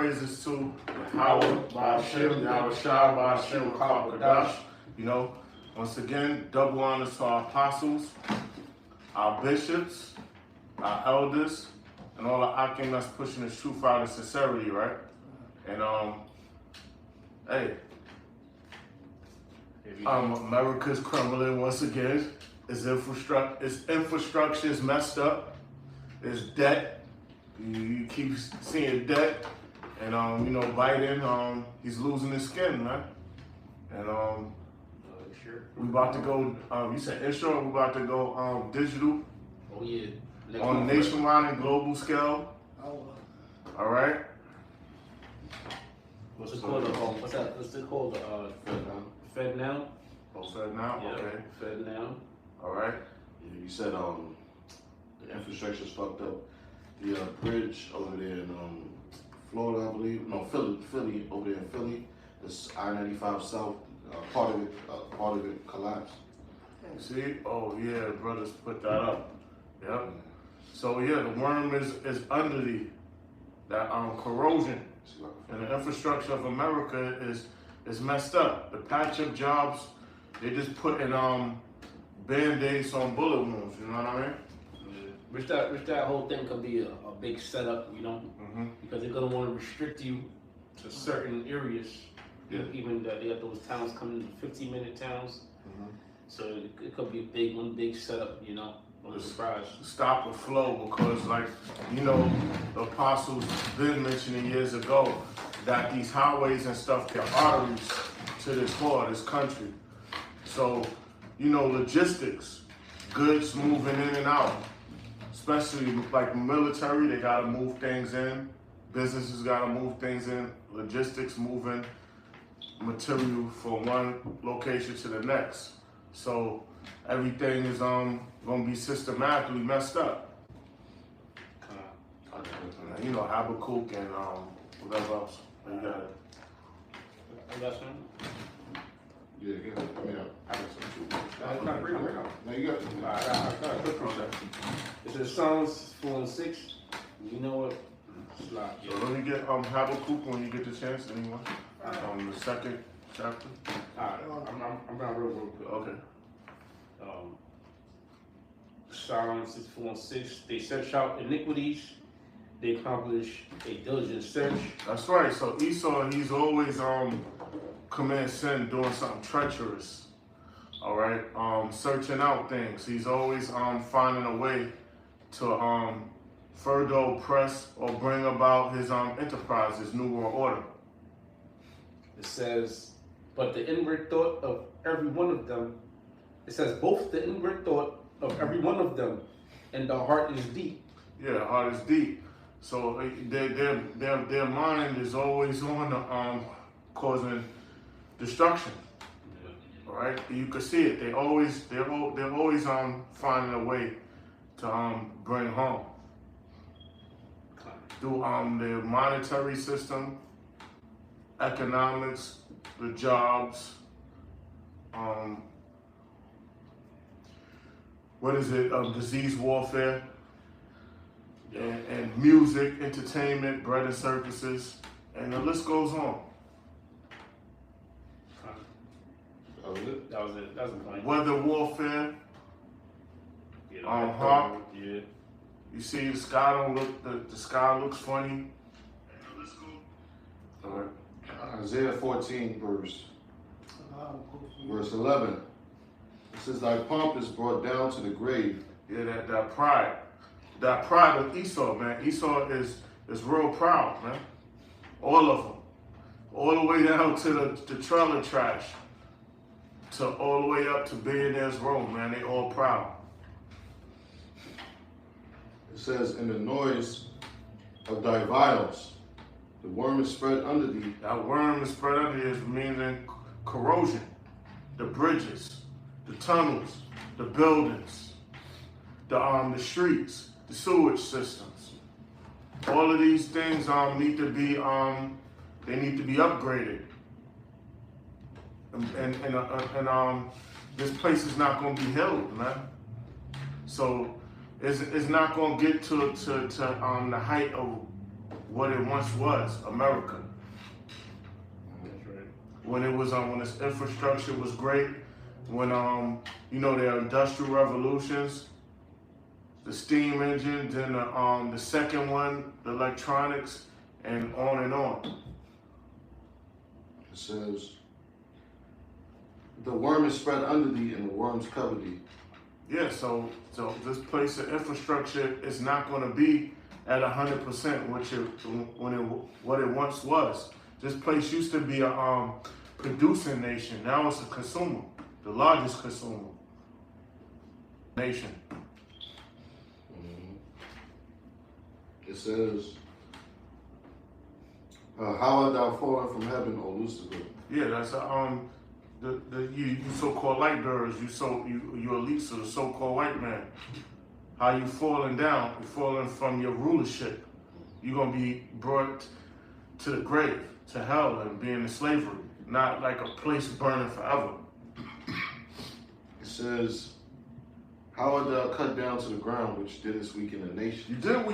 praises to Howard Ba'Shem, Yahushua Ba'Shem Kadash. You know, once again, double honors to our apostles, our bishops, our elders, and all the Akim that's pushing this truth out in sincerity, right? And hey, America's crumbling once again. Its infrastructure is messed up. There's debt. You keep seeing debt, and you know, Biden, he's losing his skin, man. And sure. we about to go. You said insurance. We about to go digital. Oh yeah. On a nationwide and global scale. Oh. All right. What's it called? What's that? What's it called? Fed now. Oh, Fed now. Yeah, okay. Fed now. All right. Yeah, you said the infrastructure's fucked up. The bridge over there in Florida, I believe. No, Philly over there in Philly. This I-95 South. Part of it collapsed. See? Oh yeah, brothers put that up. Yep. So yeah, the worm is under that corrosion, and the infrastructure of America is messed up. The patch-up jobs, they just putting band-aids on bullet wounds. You know what I mean? Which that whole thing could be a big setup, you know, because they're gonna want to restrict you to certain areas. Yeah. Even that they got those towns coming, 15-minute towns. So it could be one big setup, you know. I'm surprised. Stop the flow, because, like, you know, the apostles been mentioning years ago that these highways and stuff, they're arteries to this country. So, you know, logistics, goods moving in and out, especially like military, they gotta move things in. Businesses gotta move things in. Logistics moving material from one location to the next. So everything is gonna be systematically messed up. You know, Habakkuk and whatever else. You got it. I got some. Yeah, I got some too. I'm not reading right now. No, you got it. I got a quick precept. It says Psalms 4:6. You know what? Slide. So let me get Habakkuk when you get the chance, anyone? The second chapter. Alright, I'm gonna real quick. Okay. Psalms 4:6. They search out iniquities. They accomplish a diligent search. That's right. So Esau, he's always commit sin, doing something treacherous. All right. Searching out things. He's always finding a way to further oppress or bring about his enterprise, his new world order. It says, but the inward thought of every one of them. It says both the inward thought of every one of them and the heart is deep. Yeah, the heart is deep. So their mind is always on causing destruction. All right, you can see it. They're always finding a way to bring harm through their monetary system, economics, the jobs. What is it? Disease warfare. And music, entertainment, bread and circuses, and the list goes on. That was it. That was the point. Weather warfare. Yeah, harp. Yeah. You see the sky don't look. The sky looks funny. And the list goes. All right. Isaiah 14, verse 11. It says, "Thy pomp is brought down to the grave." Yeah, that pride. That pride of Esau, man. Esau is real proud, man. All of them. All the way down to the trailer trash. To all the way up to Billionaire's Row, man. They all proud. It says, "In the noise of thy vials, the worm is spread under thee." That worm is spread under thee is meaning corrosion. The bridges, the tunnels, the buildings, the streets, the sewage systems. All of these things need to be they need to be upgraded. And this place is not going to be healed, man. So it's not going to get to the height of what it once was, America. That's right. When it was when its infrastructure was great, when their industrial revolutions, the steam engine, then the second one, the electronics, and on and on. It says, the worm is spread under thee, and the worms cover thee. Yeah, so this place of infrastructure is not going to be at 100% what it once was. This place used to be a producing nation. Now it's a consumer, the largest consumer nation. It says, how art thou fallen from heaven, O Lucifer? Yeah, that's you so-called light bearers, you elite, so the so-called white man. How you falling down? You're falling from your rulership. You're gonna be brought to the grave, to hell, and be in slavery, not like a place burning forever. It says, how art thou cut down to the ground, which didst weaken the nation? You did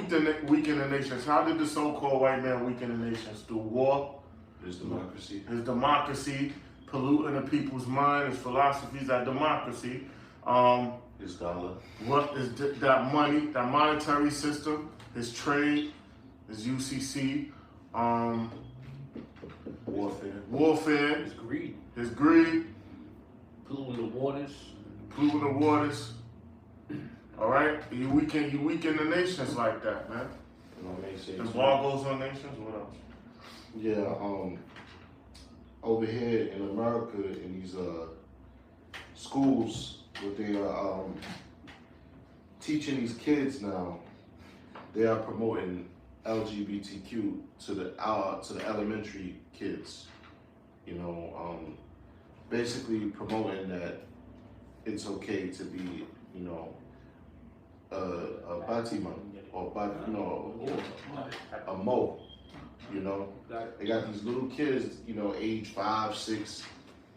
weaken the nations. How did the so-called white man weaken the nations? Through war, His democracy. his democracy, polluting the people's mind, his philosophies, that democracy. His dollar. What is that money, that monetary system, his trade, his UCC, warfare, It's greed. his greed, Polluting the waters. polluting the waters. All right, you weaken the nations like that, man. You know what I mean? Embargoes on nations. What else? Yeah, over here in America, in these schools, what they are teaching these kids now, they are promoting LGBTQ to the elementary kids. You know, basically promoting that it's okay to be, you know, a Batima or a Mo. You know, they got these little kids, you know, age 5, 6,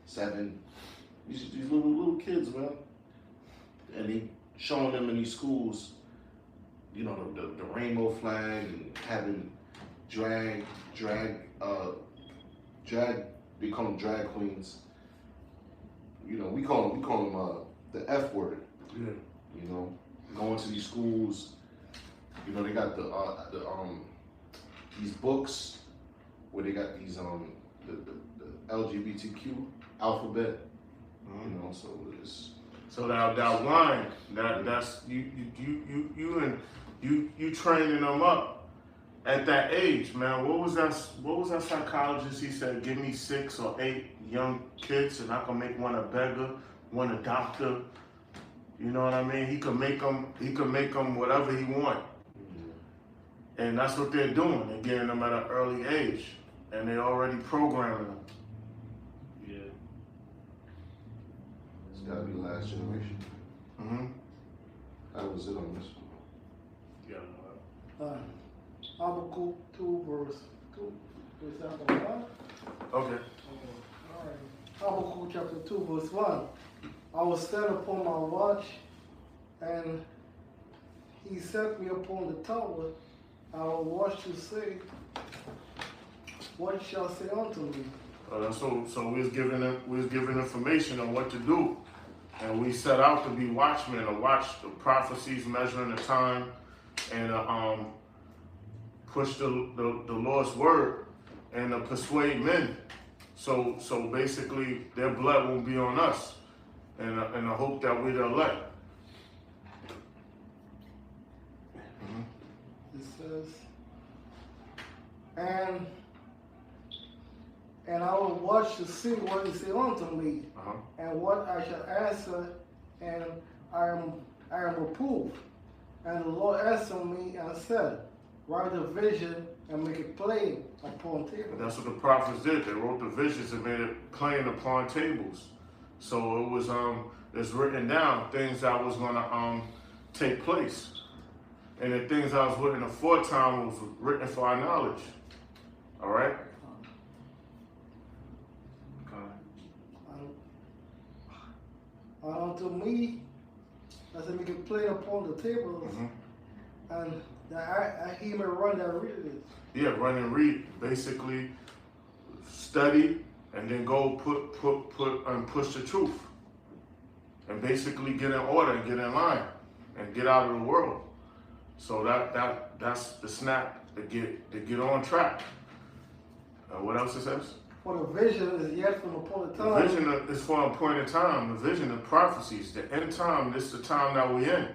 7. These little kids, man, and they showing them in these schools, you know, the rainbow flag and having drag. They call them drag queens. You know, we call them the F word. Yeah. You know, going to these schools. You know, they got these books where they got these the LGBTQ alphabet. You know, so it's that line, that's you training them up at that age, man. What was that psychologist? He said, give me 6 or 8 young kids, and I can make one a beggar, one a doctor. You know what I mean? He could make them whatever he want. And that's what they're doing. They're getting them at an early age, and they're already programming them. Yeah. It's gotta be the last generation. Mm-hmm. That was it on this one. Yeah. Habakkuk 2 verse 2. Is that the one? Okay. All right. Habakkuk chapter 2 verse 1. I was set upon my watch, and he set me upon the tower. I will watch to say, what shall say unto me? So we was given information on what to do, and we set out to be watchmen, to watch the prophecies, measuring the time, and push the Lord's word, and persuade men. So basically, their blood won't be on us, and the hope that we're the elect. It says, and I will watch to see what he say unto me, and what I shall answer, and I am reproved. And the Lord answered me and said, write the vision and make it plain upon tables. That's what the prophets did. They wrote the visions and made it plain upon tables. So it was it's written down things that was gonna take place. And the things that was written aforetime was written for our knowledge. All right? Unto me, as I make it plain upon the tables, and That he may run that read it. Yeah, run and read. Basically, study and then go put and push the truth. And basically get in order and get in line and get out of the world. So that's the snap to get on track. What else it says? For the vision is yet from appointed time. The vision is for an appointed time. The vision of prophecies. The end time. This is the time that we're in.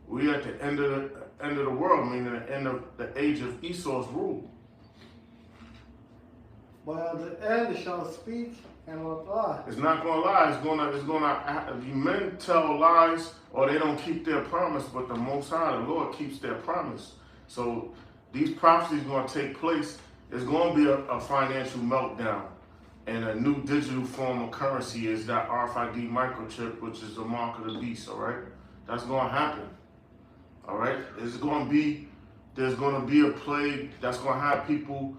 We at the end of the world, meaning the end of the age of Esau's rule. But at the end it shall speak and not lie. It's not gonna lie. It's gonna. Men tell lies or they don't keep their promise, but the Most High, the Lord, keeps their promise. So these prophecies gonna take place. There's gonna be a financial meltdown, and a new digital form of currency is that RFID microchip, which is the mark of the beast. All right, that's gonna happen. All right, there's gonna be a plague that's gonna have people.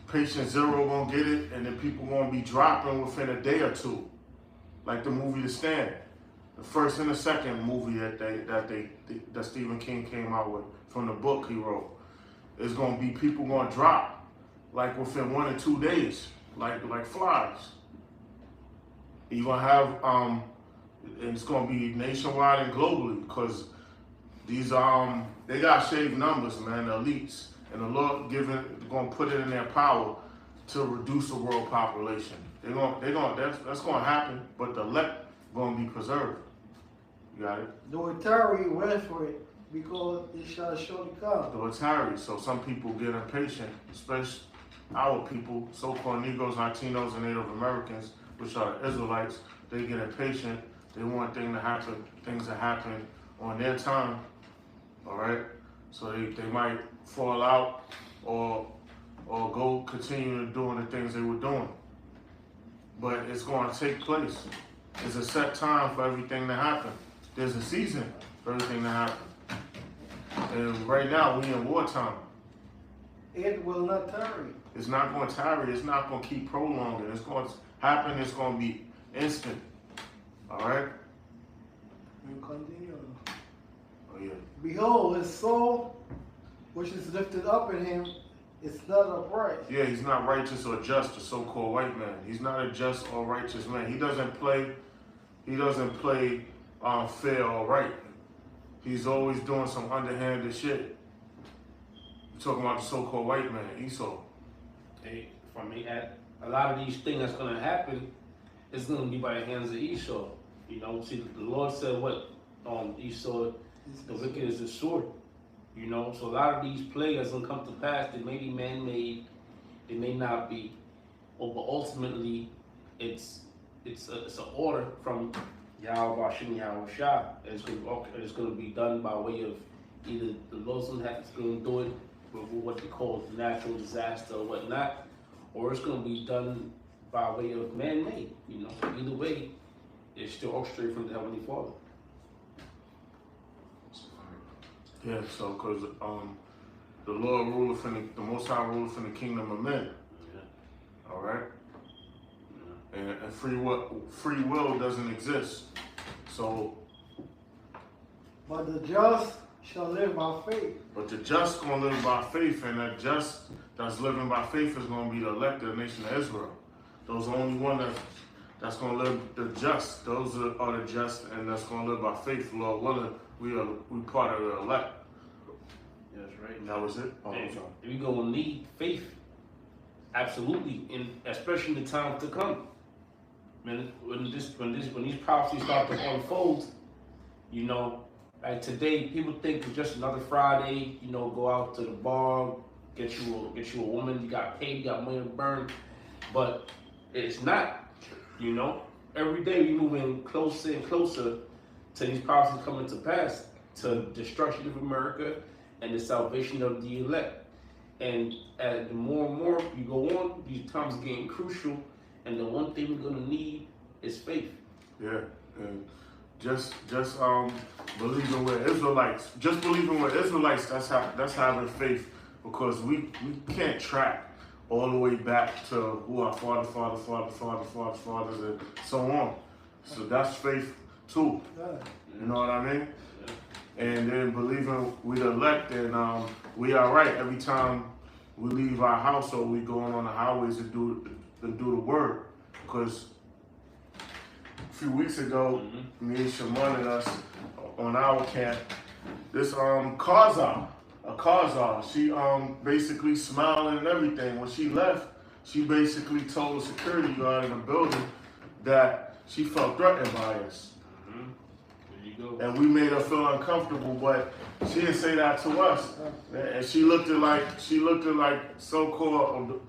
Patient zero gonna get it, and then people gonna be dropping within a day or two, like the movie The Stand, the first and the second movie that Stephen King came out with from the book he wrote. It's gonna be people gonna drop like within 1 or 2 days, like flies. You're gonna have and it's gonna be nationwide and globally because these they got shaved numbers, man, the elites. And the Lord going to put it in their power to reduce the world population. That's going to happen, but the elect going to be preserved. You got it? Though it tarry, wait for it, because it shall surely come. Though it tarry, so some people get impatient, especially our people, so-called Negroes, Latinos, and Native Americans, which are the Israelites. They get impatient. They want things to happen on their time. All right. So they might fall out or go continue doing the things they were doing. But it's going to take place. There's a set time for everything to happen. There's a season for everything to happen. And right now, we in wartime. It will not tarry. It's not going to tarry. It's not going to keep prolonging. It's going to happen. It's going to be instant. All right? We continue. Oh, yeah. Behold, his soul, which is lifted up in him, is not upright. Yeah, he's not righteous or just, the so-called white man. He's not a just or righteous man. He doesn't play fair or right. He's always doing some underhanded shit. You're talking about the so-called white man, Esau. Hey, if I may add, a lot of these things that's going to happen is going to be by the hands of Esau. You know, see, the Lord said what? Esau, the wicked is the sword. You know, so a lot of these plagues gonna come to pass. They may be man-made, they may not be, but ultimately, it's an order from Yahweh Bashim Yahweh Shah. It's gonna be done by way of either the Muslim has going to do it with what they call natural disaster or whatnot, or it's gonna be done by way of man-made. You know, so either way, it's still orchestrated from the Heavenly Father. Yeah, so because the Lord ruleth the Most High ruleth in the kingdom of men. Yeah. All right. Yeah. And free will doesn't exist. So. But the just shall live by faith. But the just gonna live by faith, and that just that's living by faith is gonna be the elected nation of Israel. Those are the only one that's gonna live the just. Those are the just, and that's gonna live by faith. Lord willing, we part of the elect. That's right. And that was it. Oh, and we gonna need faith, absolutely, especially in the time to come. Man, when these prophecies start to unfold, you know, like today, people think it's just another Friday. You know, go out to the bar, get you a woman. You got paid, you got money to burn, but it's not. You know, every day we moving closer and closer to these prophecies coming to pass, to destruction of America and the salvation of the elect. And as the more and more you go on, these times are getting crucial, and the one thing we're gonna need is faith. Yeah, and just believing with Israelites. Just believing with Israelites. That's having faith, because we can't track all the way back to who our fathers and so on. So that's faith too. You know what I mean? and then believing we the elect, and we all right every time we leave our house or we going on the highways to do the word. Because a few weeks ago, me and Shimon and us on our camp, this Kazar, she basically smiling and everything. When she left, she basically told the security guard in the building that she felt threatened by us. And we made her feel uncomfortable, but she didn't say that to us. And she looked at like so-called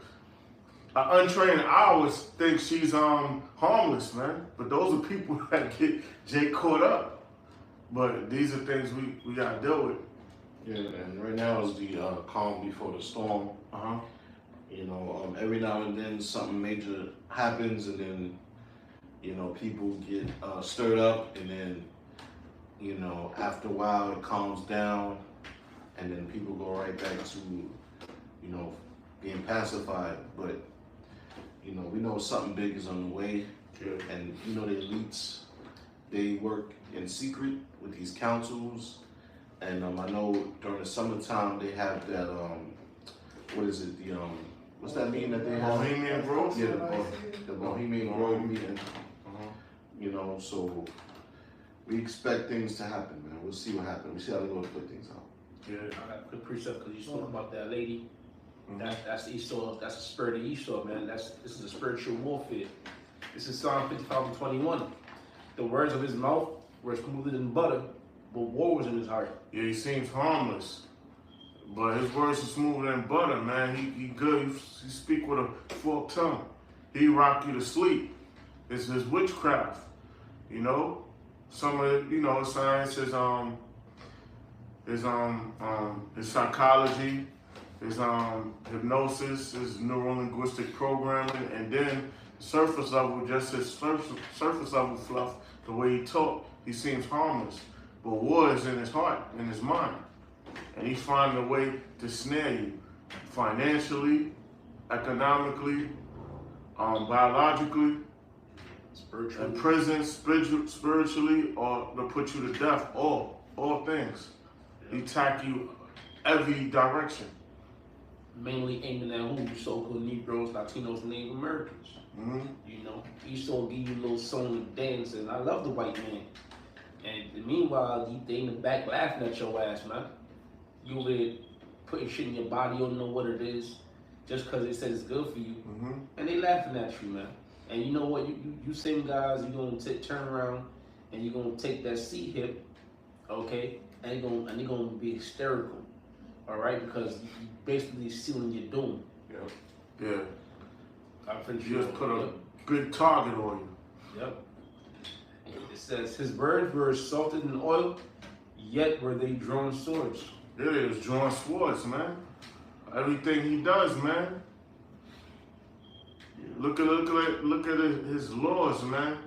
untrained hours think she's harmless, man. But those are people that get Jake caught up. But these are things we gotta deal with. Yeah, and right now is the calm before the storm. You know, every now and then something major happens, and then people get stirred up, and then after a while it calms down, and then people go right back to being pacified. But we know something big is on the way. And the elites, they work in secret with these councils, and I know during the summertime they have that what is it, the what's that meeting that they have? Bohemian Grove? Yeah, the Bohemian Grove meeting. So we expect things to happen, man. We'll see what happens. We see how they go to put things out. Yeah, I got a good precept because you spoke about that lady. That's Esau. That's the spirit of Esau, man. This is a spiritual warfare. This is Psalm 55:21. The words of his mouth were smoother than butter, but war was in his heart. Yeah, he seems harmless, but his words are smoother than butter, man. He good. He speak with a forked tongue. He rock you to sleep. It's his witchcraft, Some of science his psychology, his hypnosis, his neuro-linguistic programming, and then surface level, just his surface level fluff, the way he talk, he seems harmless. But war is in his heart, in his mind. And he's finding a way to snare you financially, economically, biologically, in prison, spiritually, or to put you to death. All things. He attack you every direction. Mainly aiming at who? So-called Negroes, Latinos, Native Americans. Esau give you a little song and dance, and I love the white man. And meanwhile, they in the back laughing at your ass, man. You over there putting shit in your body, you don't know what it is, just because it says it's good for you. And they laughing at you, man. And you know what? You same guys, you're going to turn around and you're going to take that C hip, okay? And you're going to be hysterical, all right? Because you basically sealing your doom. Yeah. I'm pretty You sure. just put a good target on you. Yep. It says, his words were salted in oil, yet were they drawn swords. It is drawing swords, man. Everything he does, man. Look at his laws, man.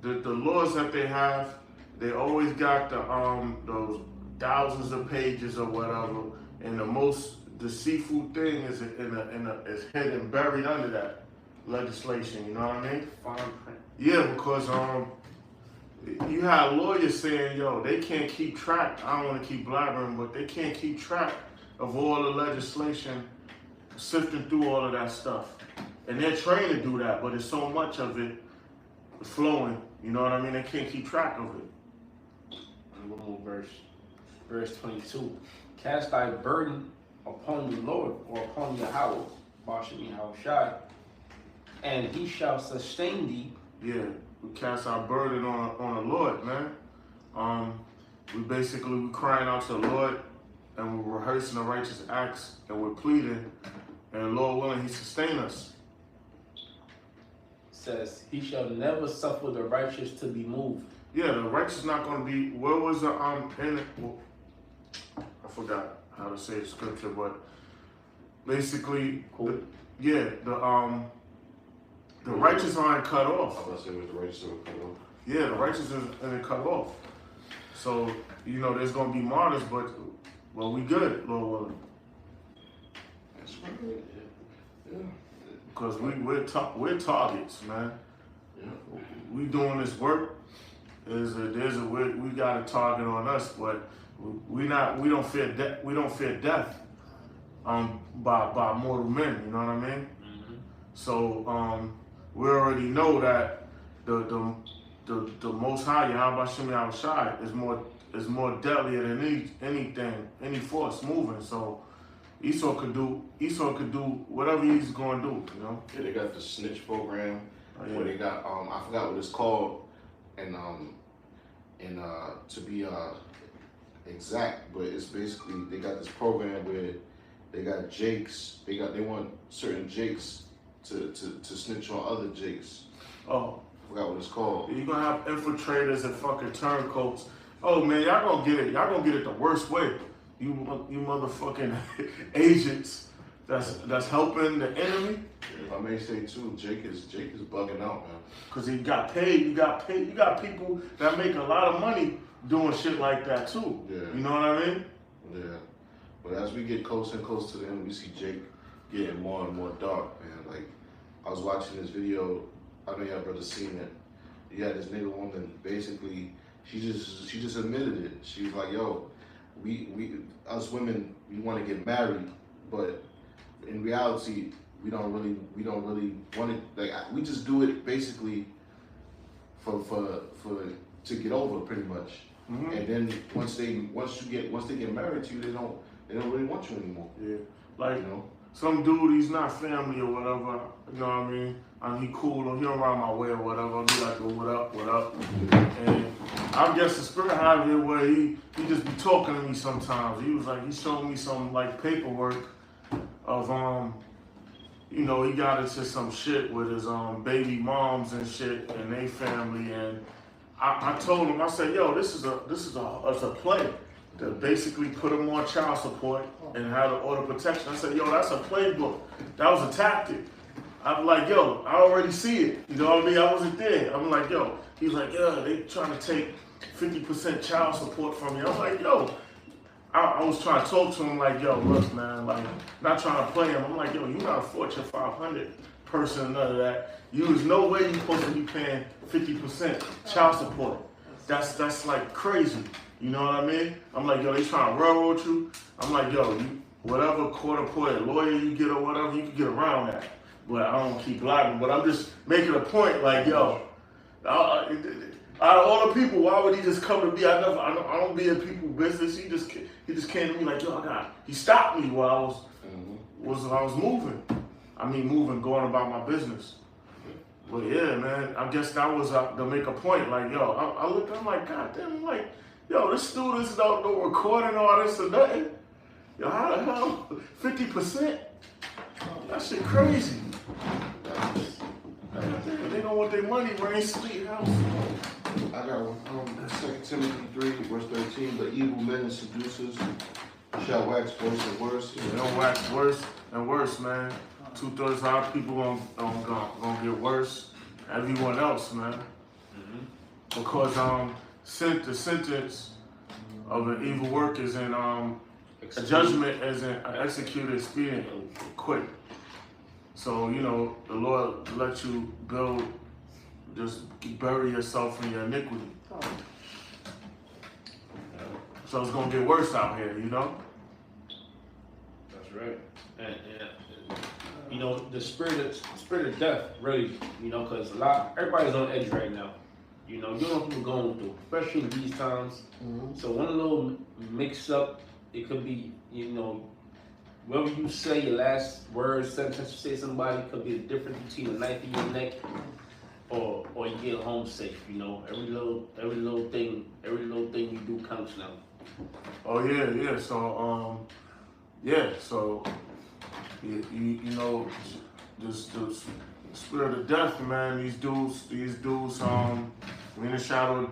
The laws that they have, they always got those thousands of pages or whatever, and the most deceitful thing is is hidden, buried under that legislation. You know what I mean? Fine print. Yeah, because you have lawyers saying, they can't keep track. I don't want to keep blabbering, but they can't keep track of all the legislation, sifting through all of that stuff. And they're trained to do that, but there's so much of it flowing, you know what I mean? They can't keep track of it. And one more verse 22. Cast thy burden upon the Lord, or upon Yahweh, Shai, and he shall sustain thee. Yeah, we cast our burden on the Lord, man. We crying out to the Lord, and we're rehearsing the righteous acts, and we're pleading, and Lord willing, he sustain us. Says, he shall never suffer the righteous to be moved. Yeah, the righteous not going to be, where was the, I forgot how to say the scripture, but basically, cool. The righteous aren't cut off. I was about to say, was the righteous are cut off? Yeah, the righteous isn't cut off. So, there's going to be martyrs, but we good, Lord willing. That's right. Yeah. Because we're targets, man. Yeah. We doing this work, we got a target on us, but we don't fear death by mortal men. You know what I mean? Mm-hmm. So we already know that the Most High Yahweh Shem Yahushai is more deadlier than anything, any force moving. So Esau could do whatever he's going to do. You know? Yeah, they got the snitch program where Yeah. they got I forgot what it's called, and to be exact, but it's basically they got this program where they got Jakes. They want certain Jakes to snitch on other Jakes. Oh. I forgot what it's called. You're gonna have infiltrators and fucking turncoats. Oh man, y'all gonna get it. Y'all gonna get it the worst way. You motherfucking agents that's helping the enemy. If I may say too, Jake is bugging out, man. Cause he got paid. You got people that make a lot of money doing shit like that too. Yeah. You know what I mean? Yeah. But as we get closer and closer to the end, we see Jake getting more and more dark, man. Like I was watching this video. I know y'all brothers seen it. You had this nigga woman, basically, she just admitted it. She was like, yo, we us women, we want to get married, but in reality, we don't really want to, like, we just do it basically for to get over pretty much. Mm-hmm. And then once they get married to you, they don't really want you anymore. Yeah. Like, you know? Some dude, he's not family or whatever, you know what I mean? He cool, or he don't ride my way or whatever. I'll be like, oh, what up? And I guess the spirit have it where he just be talking to me sometimes. He was like, he showed me some like paperwork of, you know, he got into some shit with his baby moms and shit and they family. And I told him, I said, yo, this is a play. To basically put him on child support and have the order protection. I said, yo, that's a playbook. That was a tactic. I'm like, yo, I already see it. You know what I mean? I wasn't there. I'm like, yo. He's like, yeah, they trying to take 50% child support from me. I was like, yo. I was trying to talk to him like, yo, look, man, like, not trying to play him. I'm like, yo, you're not a Fortune 500 person, none of that. There's no way you're supposed to be paying 50% child support. That's like crazy. You know what I mean? I'm like, yo, they trying to railroad you. I'm like, yo, whatever court-appointed lawyer you get or whatever, you can get around that. But I don't keep lying. But I'm just making a point, like, yo, out of all the people, why would he just come to me? I don't be in people's business. He just came to me like, yo, he stopped me while I was moving. I mean, going about my business. But yeah, man, I guess that was to make a point. Like, yo, I looked, I'm like, God damn, I'm like, yo, this student's no recording artist or nothing. Yo, how the hell? 50%? That shit crazy. They don't want their money, rain, sweet house. I got one. 2 Timothy 3, verse 13. The evil men and seducers shall wax worse and worse. They don't wax worse and worse, man. 2/3 of our people gonna get worse. Everyone else, man. Mm-hmm. Because the sentence of an evil work is in a judgment is executed expedient, quick. So, you know, the Lord let you just bury yourself in your iniquity. So it's gonna get worse out here, you know? That's right. And you know, the spirit of death, really, you know, because everybody's on edge right now. You know, you know what people going through, especially in these times. Mm-hmm. So one little mix up, it could be, you know, whatever you say, your last word, sentence you say to somebody, could be the difference between a knife in your neck or you get home safe. You know, every little thing you do counts now. Oh yeah. So you know, this the spirit of death, man. These dudes, we in the shadow of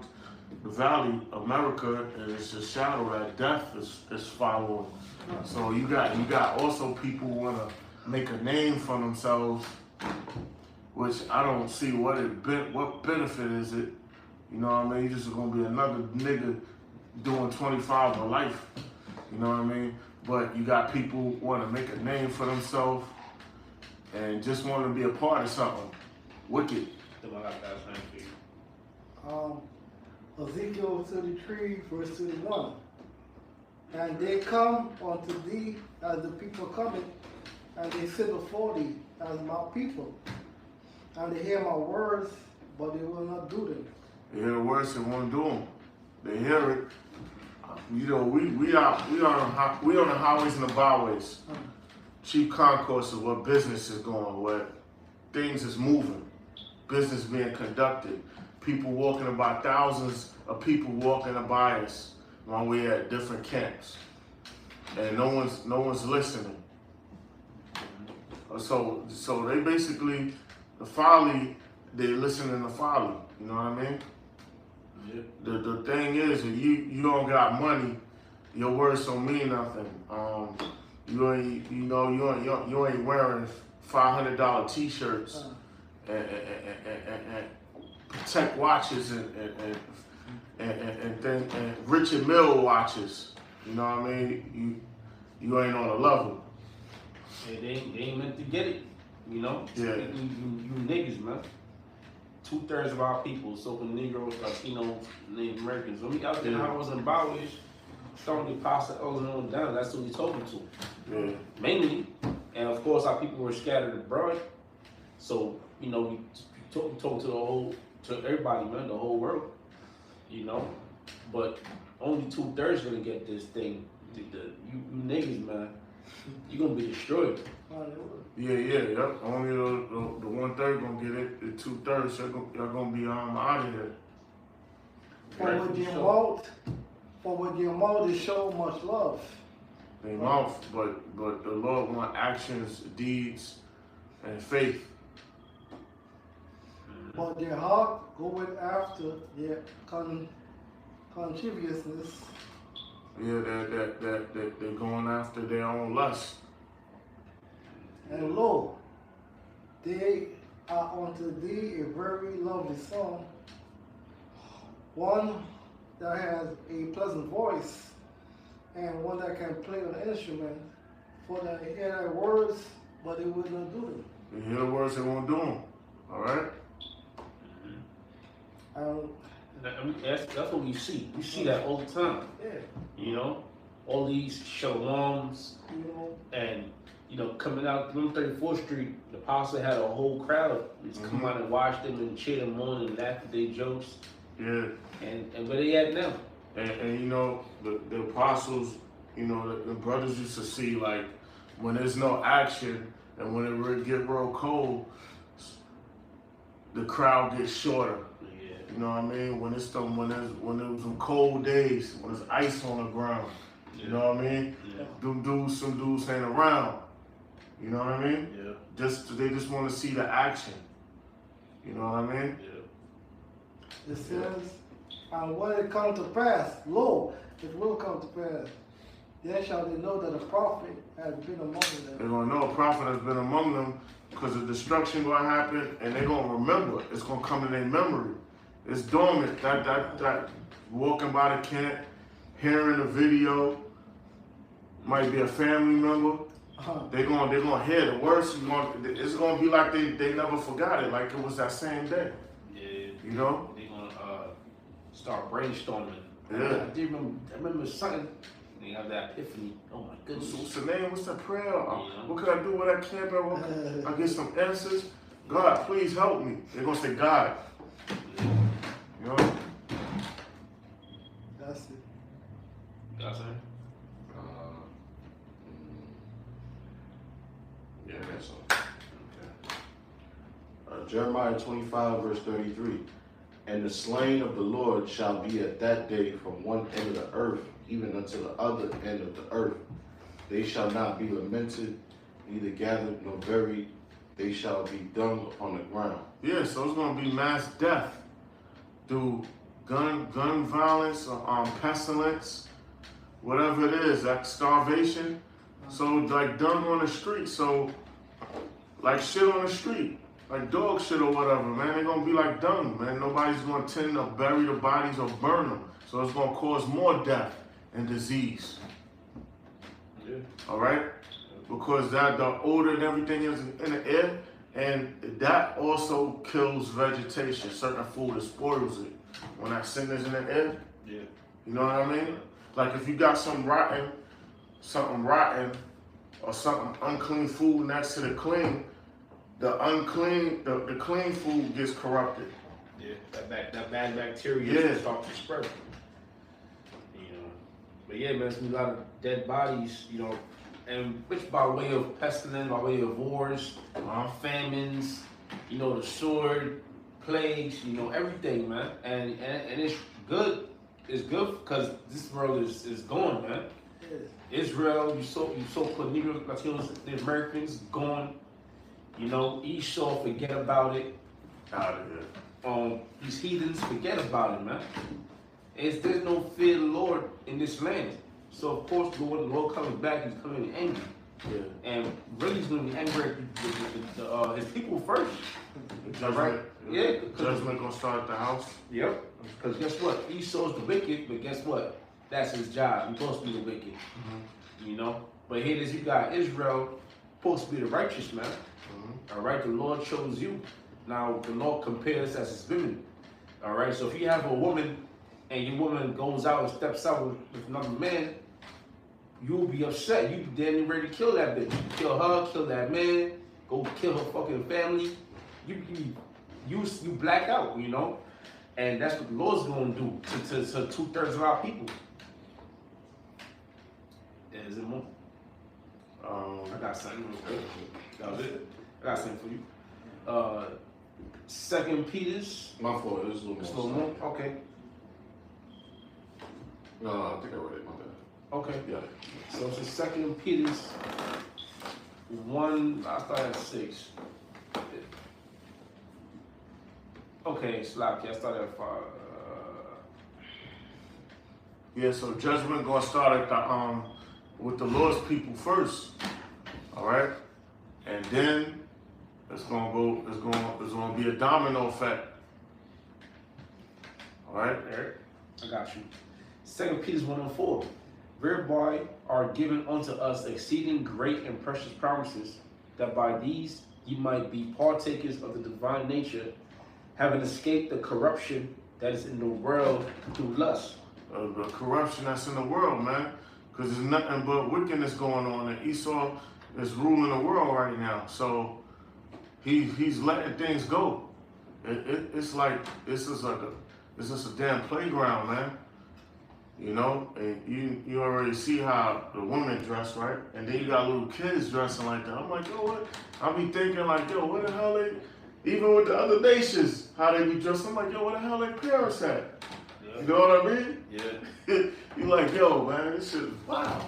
the valley, America, and it's a shadow that death is following. So you got also people who wanna make a name for themselves, which I don't see what benefit is it. You know what I mean? You're just gonna be another nigga doing 25 of life. You know what I mean? But you got people who want to make a name for themselves and just want to be a part of something wicked. Ezekiel 33, verse 31. And they come unto thee as the people coming, and they sit before thee as my people. And they hear my words, but they will not do them. They hear the words, they won't do them. They hear it. You know, we on the highways and the byways. Chief concourse of where business is going, where things is moving, business being conducted, people walking about, thousands of people walking by us while we're at different camps, and no one's listening. So they basically, the folly, they listening to folly. You know what I mean? Yeah. The thing is, if you don't got money, your words don't mean nothing. You ain't wearing $500 T-shirts and Protect watches and Richard Mille watches. You know what I mean? You ain't on a level. Yeah, they ain't meant to get it. You know? Yeah. You niggas, man. 2/3 of our people, so the Negroes, Latinos, Native Americans. When we out there, I was in Bowlish, starting to pass the elders on down. That's what we told them to. Yeah. Mainly, and of course, our people were scattered abroad. So we told to everybody, man, the whole world. You know, but only 2/3 gonna get this thing. You niggas, man, you gonna be destroyed. Yep. Only the 1/3 gonna get it. The 2/3, y'all gonna be out of here. For with your mouth they show much love. They mouth, but the Lord want actions, deeds, and faith. But their heart goeth after their contriviousness. Yeah, they're going after their own lust. And lo, they are unto thee a very lovely song, one that has a pleasant voice, and one that can play an instrument, for they hear thy words, but they will not do them. They hear the words, they won't do them. All right? That's what we see. We see that all the time. Yeah. You know, all these shalom's, and coming out 34th Street, the pastor had a whole crowd just come out and watch them and cheer them on and laugh at their jokes. Yeah. And where they at now? And the apostles, the brothers used to see, like, when there's no action and when it get real cold, the crowd gets shorter. Yeah. You know what I mean? When there's some cold days, when there's ice on the ground. Yeah. You know what I mean? Yeah. Some dudes ain't around. You know what I mean? Yeah. They just want to see the action. You know what I mean? Yeah. It says, and when it comes to pass, lo, it will come to pass. Then shall they know that a prophet has been among them. They're gonna know a prophet has been among them, because the destruction gonna happen, and they're gonna remember. It's gonna come in their memory. It's dormant. That walking by the camp, hearing a video, might be a family member. They're gonna hear the words. It's gonna be like they never forgot it, like it was that same day. Yeah. You know? They're gonna start brainstorming. Yeah. I remember something. They have that epiphany. Oh my goodness. What's the name? What's the prayer? Yeah. What can I do with that camp? I get some answers. God, please help me. They're gonna say, God. You know? That's it. Got something? Yeah, that's all. Okay. Jeremiah 25, verse 33. And the slain of the Lord shall be at that day from one end of the earth, even unto the other end of the earth. They shall not be lamented, neither gathered nor buried. They shall be dung upon the ground. Yeah, so it's gonna be mass death through gun violence, pestilence, whatever it is, like starvation. So like dung on the street, so like shit on the street, like dog shit or whatever, man. They're gonna be like dung, man. Nobody's gonna tend to bury the bodies or burn them. So it's gonna cause more death and disease. Yeah. All right, because the odor and everything is in the air, and that also kills vegetation. Certain food, it spoils it. when that sin is in the air. Yeah. You know what I mean? Like if you got something rotten or something unclean food next to the clean, the clean food gets corrupted. Yeah, that bad bacteria start to spread. You know, but yeah, man, there's a lot of dead bodies. You know, and which by way of pestilence, by way of wars, famines. You know, the sword, plagues. You know, everything, man. And it's good. It's good because this world is gone, man. Israel, you so called Negro Latinos, the Americans gone. You know, Esau, forget about it. Out of here. These heathens, forget about it, man. There's no fear of the Lord in this land. So of course, when the Lord comes back, he's coming angry. Yeah. And really, he's going to be angry with his people first. Judgment, right? Yeah. Judgment gonna start at the house. Yep. Because guess what? Esau's the wicked, but guess what? That's his job. He's supposed to be the wicked. You know? But here it is, you got Israel, supposed to be the righteous, man. All right? The Lord chose you. Now, the Lord compares us as his women. All right? So if you have a woman and your woman goes out and steps out with another man, you'll be upset. You be damn ready to kill that bitch. Kill her, kill that man, go kill her fucking family. You black out, you know? And that's what the Lord's going to do to 2/3 of our people. Is it more? I got something. That was it. I got something for you. 2 Peter's. My fault. It's a little more. Okay. No, I think I read it. My bad. Okay. Yeah. So it's 2 Peter's 1. I started at 6. Okay, Slack. I started at 5. Yeah, so judgment gonna start at the with the Lord's people first. All right, and then it's gonna be a domino effect. All right, Eric, I got you. 2 Peter 1:4, whereby are given unto us exceeding great and precious promises, that by these ye might be partakers of the divine nature, having escaped the corruption that is in the world through lust. The corruption that's in the world, man, because there's nothing but wickedness going on, and Esau is ruling the world right now. So he's letting things go. It's like this is just a damn playground, man. You know, and you already see how the women dress, right? And then you got little kids dressing like that. I'm like, yo, what? I be thinking like, yo, what the hell they? Even with the other nations, how they be dressed, I'm like, yo, what the hell their parents at? You know what I mean? Yeah. You like, yo, man, this shit is wow.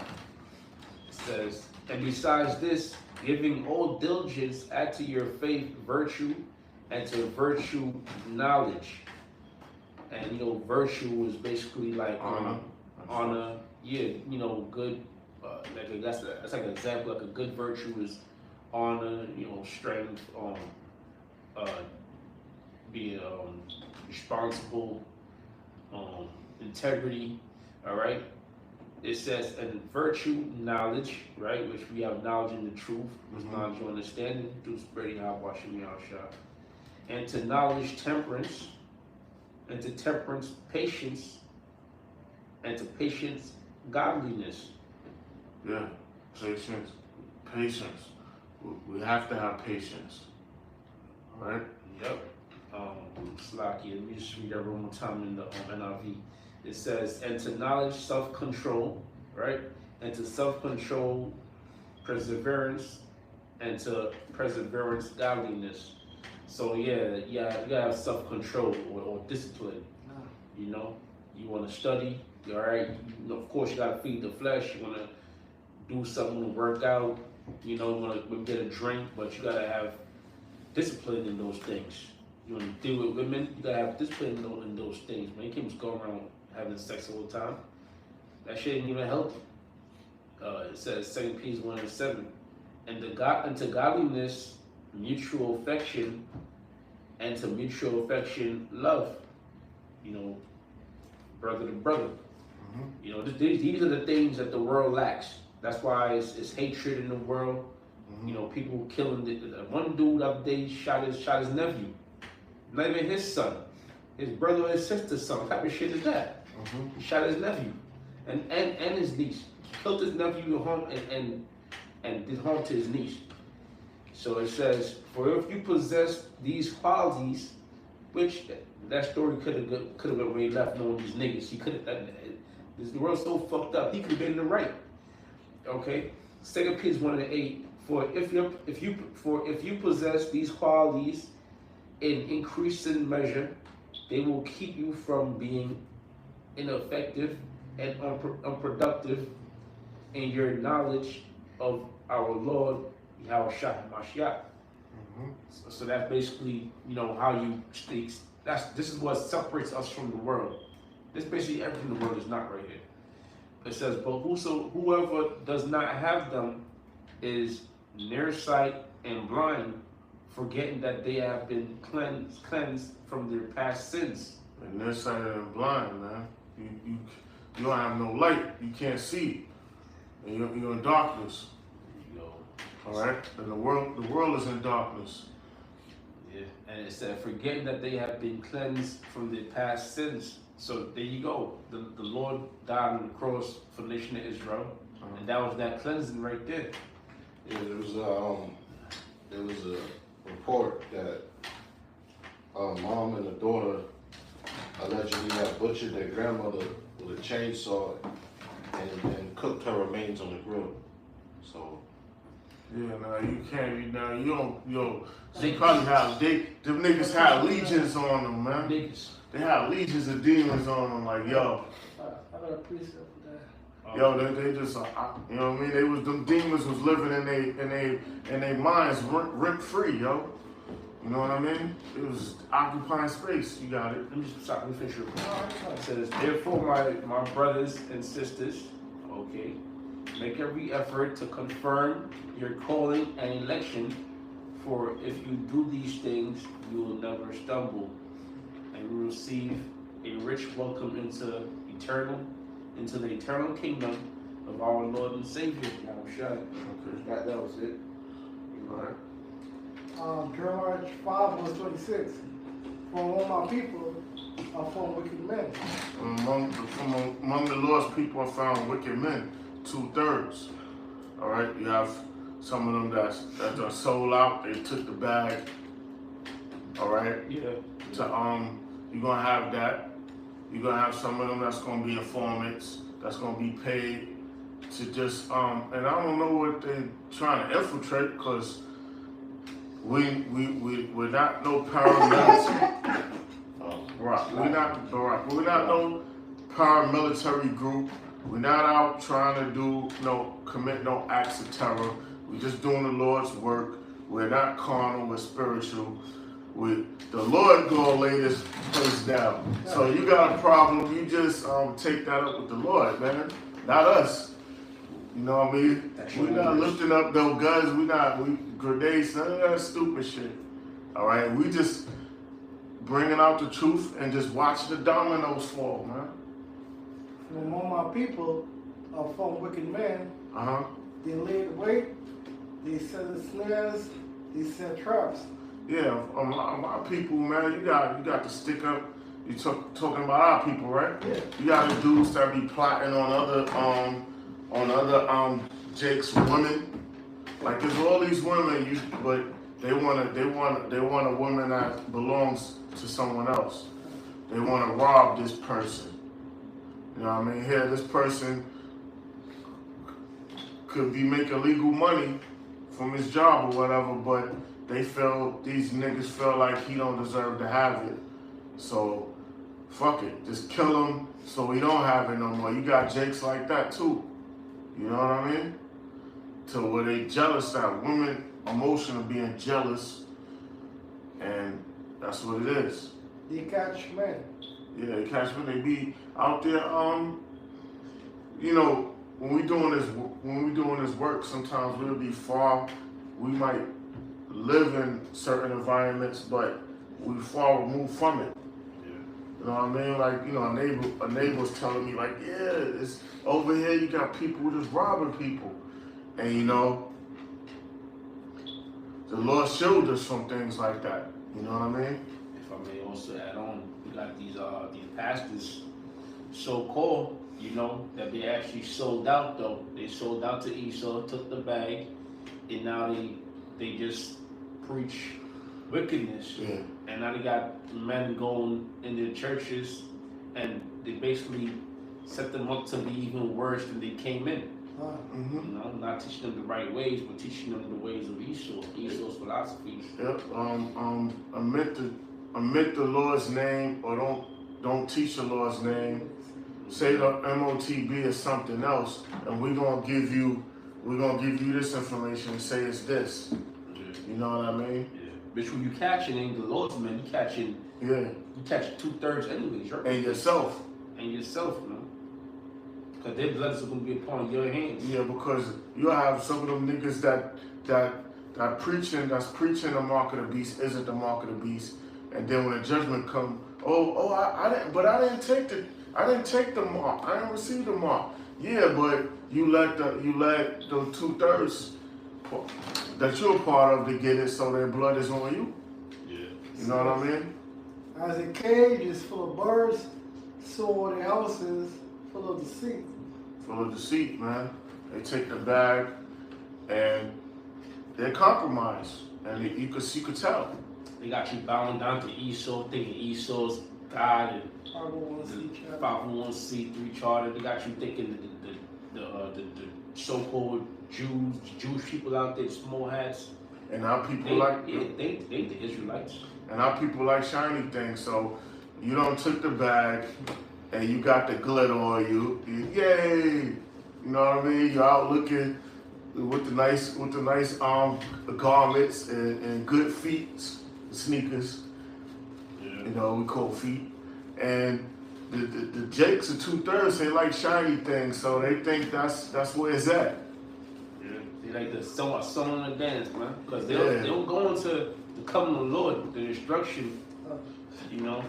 It says, and besides this, giving all diligence, add to your faith virtue, and to virtue knowledge. And you know, virtue is basically like honor. Yeah, you know, good. That's like an example. Like a good virtue is honor. You know, strength. Being responsible. Integrity. All right. It says, and virtue, knowledge, right, which we have knowledge in the truth, with knowledge and understanding, through spreading out, washing me out, shot. And to knowledge, temperance, and to temperance, patience, and to patience, godliness. Yeah, patience. We have to have patience. All right? Yep. Slacky, let me just read that one more time in the NIV. It says, and to knowledge, self-control, right? And to self-control, perseverance, and to perseverance, godliness. So yeah, you gotta have self-control or discipline. You know, you want to study, all right? You know, of course, you gotta feed the flesh. You want to do something to work out. You know, you want to get a drink, but you gotta have discipline in those things. You want to deal with women, you gotta have discipline in those things. Man, you can't just go around having sex all the time. That shit ain't even healthy. It says 2 Peter 1:7, and to godliness, mutual affection, and to mutual affection, love. You know, brother to brother. You know, these are the things that the world lacks. That's why it's hatred in the world. You know, people killing. One dude the other day shot his nephew, not even his son. his brother or his sister's son. What type of shit is that? He shot his nephew and his niece. He killed his nephew and did harm to his niece. So it says, for if you possess these qualities, which that story could have been way left knowing these niggas. He could have. This world's so fucked up. He could have been in the right. Okay. 2 Peter 1:8. For if you possess these qualities in increasing measure, they will keep you from being ineffective and unproductive in your knowledge of our Lord Yahweh Mashiach. So that's basically, how you speak. This is what separates us from the world. This basically everything in the world is not right here. It says, but whoever does not have them is nearsight and blind, forgetting that they have been cleansed from their past sins. And nearsighted and blind, man. You don't have no light. You can't see. And you're in darkness. All right, and the world is in darkness. Yeah, and it said, forgetting that they have been cleansed from their past sins. So there you go. The Lord died on the cross for the nation of Israel, and that was that cleansing right there. Yeah, there was a report that a mom and a daughter allegedly had butchered their grandmother with a chainsaw and cooked her remains on the grill. So. Yeah, no, you can't. Now you don't. They probably have. Them niggas had legions on them, man. Niggas. They had legions of demons on them. Like, yo. I got a precept for that. Yo, they just, you know what I mean? Them demons was living in they minds rent free, yo. You know what I mean? It was occupying space. You got it. Let me finish your point. It says, therefore, my brothers and sisters, okay, make every effort to confirm your calling and election, for if you do these things, you will never stumble, and you will receive a rich welcome into the eternal kingdom of our Lord and Savior, Yahushua. Okay. That was it. All right. Jeremiah 5 verse 26. For all my people are from wicked men. Among the Lord's people are found wicked men, 2/3. All right, you have some of them that are sold out. They took the bag. All right. Yeah. You're gonna have that. You're gonna have some of them that's gonna be informants. That's gonna be paid to just and I don't know what they're trying to infiltrate, because we're not no paramilitary. We're not no paramilitary group. We're not out trying to commit no acts of terror. We're just doing the Lord's work. We're not carnal, we're spiritual. The Lord gonna lay this place down. So you got a problem, you just take that up with the Lord, man. Not us. You know what I mean? We're not lifting up no guns. We grenades, none of that stupid shit. All right, we just bringing out the truth and just watching the dominoes fall, man. Among my people are from wicked men. They laid wait. They set the snares. They set traps. Yeah, my people, man. You got to stick up. You talking about our people, right? Yeah. You got the dudes that be plotting on other Jake's women. Like there's all these women, but they want a woman that belongs to someone else. They want to rob this person. You know what I mean? Here, this person could be making legal money from his job or whatever, but these niggas feel like he don't deserve to have it. So, fuck it. Just kill him so he don't have it no more. You got Jakes like that too. You know what I mean? To where they jealous, that women emotion of being jealous, and that's what it is. They catch men. Yeah, they catch men. They be out there. When we doing this work, sometimes we'll be far. We might live in certain environments, but we far removed from it. You know what I mean? Like, a neighbor's telling me, like, yeah, it's over here. You got people just robbing people, and the Lord showed us from things like that. You know what I mean? If I may also add on, got these pastors, so called, you know, that they actually sold out though. They sold out to Esau, took the bag, and now they just preach wickedness. Yeah. And now they got men going in their churches, and they basically set them up to be even worse than they came in. Mm-hmm. You know, not teaching them the right ways, but teaching them the ways of Esau's philosophies. Yep. Omit the Lord's name, or don't teach the Lord's name. Say the MOTB is something else, and we're gonna give you this information and say it's this. Yeah. You know what I mean? Yeah. But when you catching ain't the Lord's man, you catching. Yeah. You catch 2/3 anyways, right? And yourself. And yourself, you know. Because their blood is gonna be upon your hands. Yeah, because you have some of them niggas that's preaching the mark of the beast isn't the mark of the beast, and then when the judgment come, I didn't take the mark. I didn't receive the mark. Yeah, but you let the 2/3 that you're a part of to get it, so their blood is on you. Yeah. You know what I mean? As a cage is full of birds, so are the houses full of deceit. Full of deceit, man. They take the bag and they're compromised, and you could tell. They got you bowing down to Esau, thinking Esau's God and 501c3 charter. They got you thinking the so-called Jewish people out there, small hats. And our people they the Israelites. And our people like shiny things. So you don't took the bag, and you got the glitter on you. Yay! You know what I mean? You're out looking with the nice garments and good feet, sneakers. Yeah. You know, we call feet. And the Jakes are 2/3. They like shiny things, so they think that's where it's at. Yeah. They like the song and the dance, man. Because they'll go into the covenant of the Lord, the destruction. You know,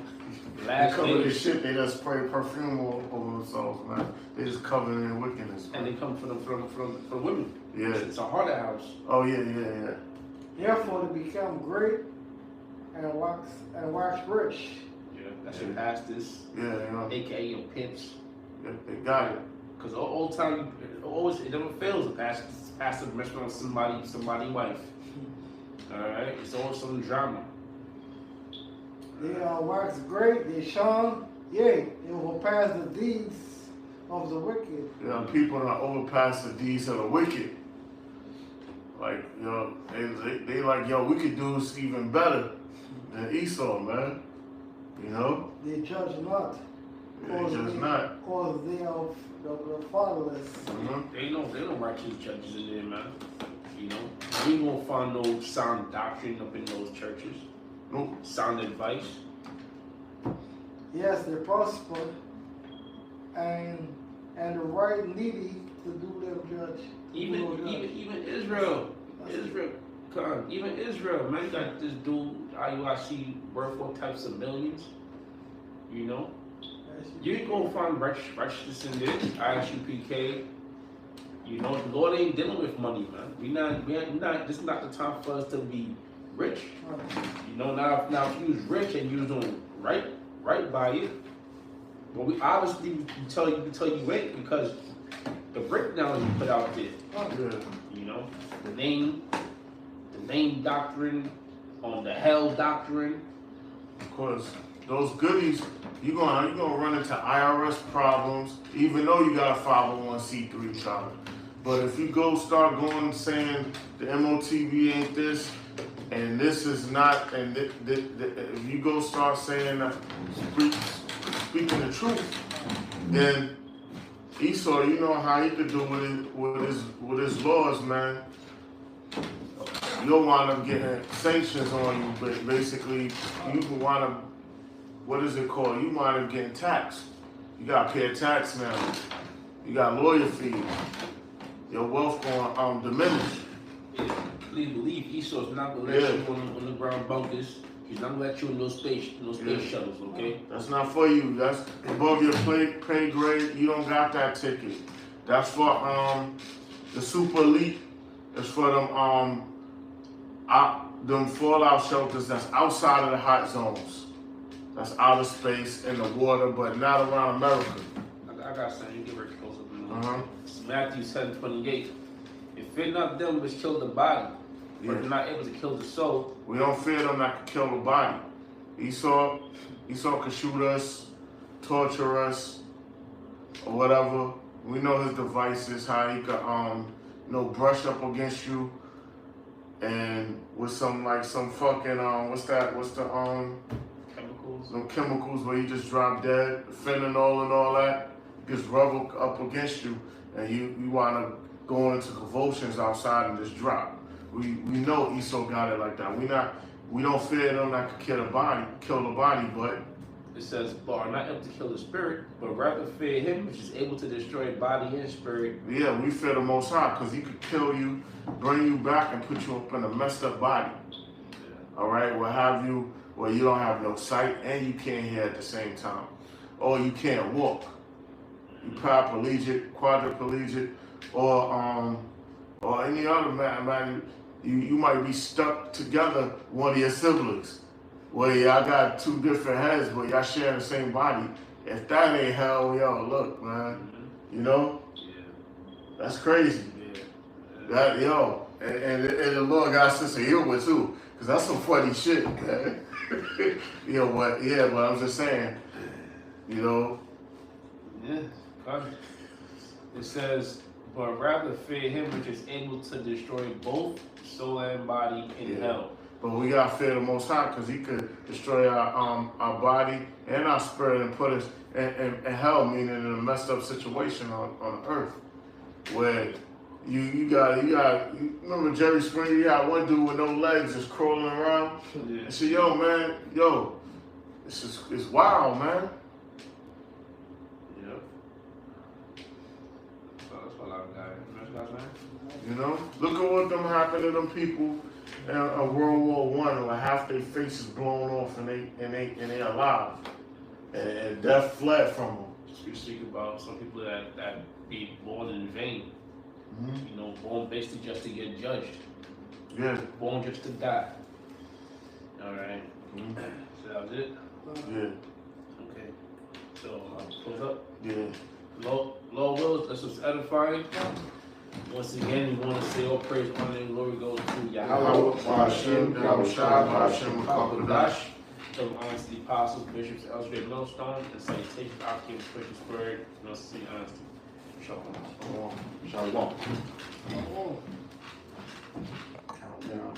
They cover this shit. They just spray perfume over themselves, man. They just cover it in wickedness, man. And they come from women. Yeah. It's a harder house. Oh yeah. Therefore, to become great and wax rich. Yeah, that's your pastors. Yeah, you know. AKA your pimps. Yeah, they got it. Because all the time, it never fails. The pastor messing on somebody's wife. All right, it's always some drama. They are wax great, they shone, yea, they overpass the deeds of the wicked. Yeah, people that overpass the deeds of the wicked. Like, they like, we could do this even better than Esau, man. You know? They judge not. They judge not. Because they are the fatherless. Mm-hmm. They no righteous judges in there, man. You know? You ain't gonna find no sound doctrine up in those churches. Nope. Sound advice. Yes, they prosper, and the right needy to do them judge. Even Israel. Even Israel, man, got this dude, IUIC, worth all types of millions. You know? You ain't gonna find righteousness in there, ISUPK. You know, the Lord ain't dealing with money, man. We not, this is not the time for us to be rich. You know, now if you was rich and you was doing right by it, well, we obviously tell you ain't, because the breakdown you put out there. Yeah. You know, the name doctrine, on the hell doctrine. Because those goodies, you're gonna run into IRS problems, even though you got a 501c3 charter. But if you start going saying the MOTV ain't this, and this is not, and if you go start saying speaking the truth, then Esau, you know how he could do with his laws, man. You'll wind up getting sanctions on you, but basically you can wind up, what is it called? You wind up getting taxed. You got to pay a tax now. You got lawyer fees. Your wealth going diminish. Yeah, please believe Esau's not gonna let you on the ground bunkers. He's not gonna let you in those space shuttles, okay? That's not for you. That's above your pay grade. You don't got that ticket. That's for the super elite. It's for them fallout shelters that's outside of the hot zones. that's outer space in the water, but not around America. I got something. You get very close up in Uh-huh. It's Matthew 7:28. If fear not them which kill the body, but are not able to kill the soul. We don't fear them that can kill the body. Esau could shoot us, torture us, or whatever. We know his devices, how he could brush up against you and with some fucking what's the Chemicals. some chemicals where you just drop dead, fentanyl and all that, just rub up against you and you wind up going into convulsions outside and just drop. We know Esau got it like that. We don't fear them that could kill the body, but it says, but are not able to kill the spirit, but rather fear him which is able to destroy body and spirit. Yeah, we fear the Most High because he could kill you, bring you back, and put you up in a messed up body. Yeah. All right, we'll have you where you don't have no sight and you can't hear at the same time, or you can't walk. You paraplegic, quadriplegic, or any other man. You might be stuck together with one of your siblings, where y'all got two different heads, but y'all share the same body. If that ain't hell, yo, look, man, you know, that's crazy. That and the Lord got a sense of humor too, cause that's some funny shit, man. But I'm just saying, you know. Yeah, God. It says, but rather fear him which is able to destroy both soul and body in hell. But we gotta fear the Most High because he could destroy our body and our spirit and put us in hell, meaning in a messed up situation on earth where you remember Jerry Springer? You got one dude with no legs just crawling around. Yeah. And say, it's wild, man. Yep. So that's what I got. You know, look at what happened to them people in World War I, where half their faces blown off and they alive, and death fled from them. We speak about some people that be born in vain. Mm-hmm. You know, born basically just to get judged. Yeah. Born just to die. All right. Mm-hmm. So that was it. Yeah. Okay. So close up. Yeah. Lord wills, this was edifying. Once again, we want to say all praise, honor, and glory goes to Yahweh, Hashem, Hashem, Dash. Some honesty, apostles, bishops, elders, millstone, and salutations, Archangel, Christian Spirit, no see honesty. Shalom. Shalom. Oh. Count down.